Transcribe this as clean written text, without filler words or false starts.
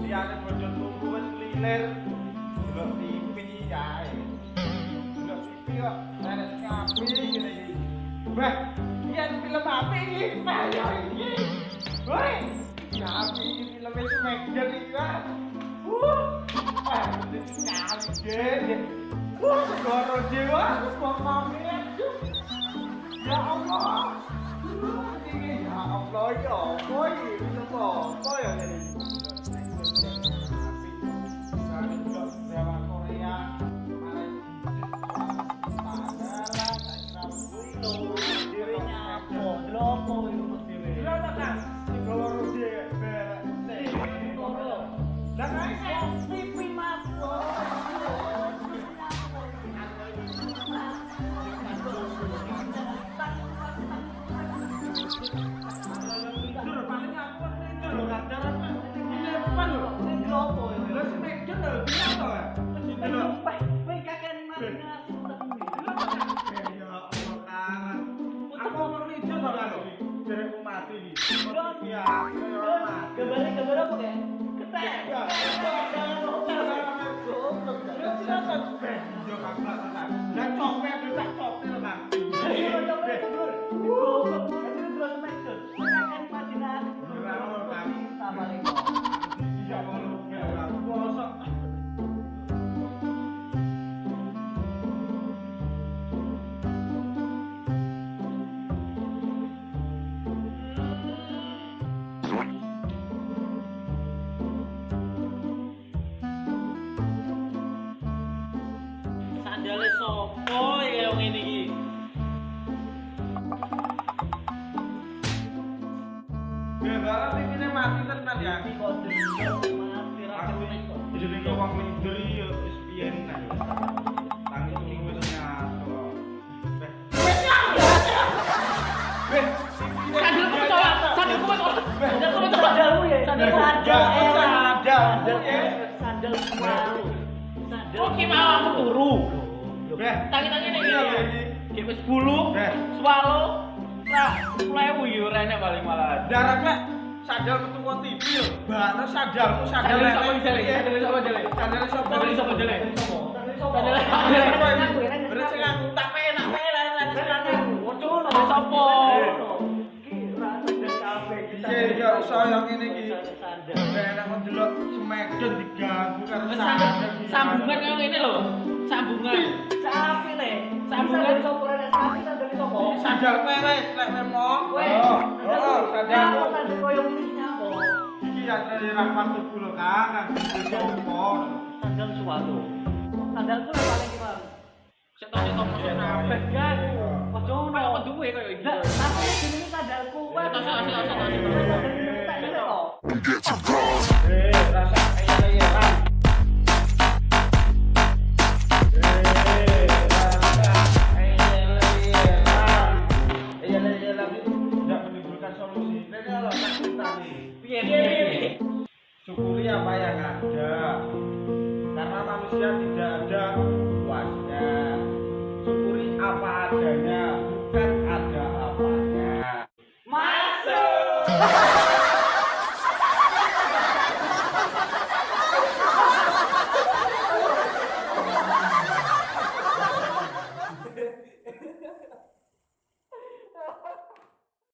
liyane bojo tuku wis lilir. Delok TV kae. Delok TV kok arek ngapi ngene iki. Bah, yen film apik iki, ayo iki. Woi, ngapi iki filme Smackdown iki kan. Kaget. Segoro jiwa, pokoknya. Ya Allah. Ya Allah, ya Allah, ini apa ya ini? Drama Korea, dirinya apa? Lopo itu diri. Lah kan, segoro jiwa. Lah kan TV mati. Gambar apa ya? Ketek. Lah copet tak copet lho, Kang. Sandale sopo ya yang ini iki? Gara-gara TV-ne mati tenan ya. Iki kok mati ra kok. Jadi wong minder ya wis piye nang. Tangi iki wis nyato. Sandalku coba. Sandalku coba dalmu ya. Sandalku sandal baru. Oke mau aku turu. Tangi-tangi nek iki. Ki wis 10, swalo. Nah, 10.000 yo rene paling malah. Darak lek sandal metu kok TV yo. Bane sandalmu sandal Sandal sapa jele? Sandal sapa jele? Sandal sapa? Sandal sapa jele? Sandal Berarti aku tak penak Waduh, sandal sapa? Iya, ya saya ngene iki. Enak kok delok Smackdown diganggu karo sandal. Sambungan kaya ngene lho. Sambungan. Sapi le. Sambungan Sopo rene sapi sandal sopo? Sandal wes lek memong. Sandal. Sandal koyo ngene nyapa? Iki ya dari rapat tuku lho, Kang. Sopo? sandal suatu. Sandalku lek paling ki, Bang. Setok-setok mesti nambah kan. Ojo ono duwe kaya iki. Lah, aku jenenge sandalku wae. Rasa ayam-ayam. Syukuri apa yang ada, karena manusia tidak ada puasnya. Syukuri apa adanya, bukan ada apanya. Masuk.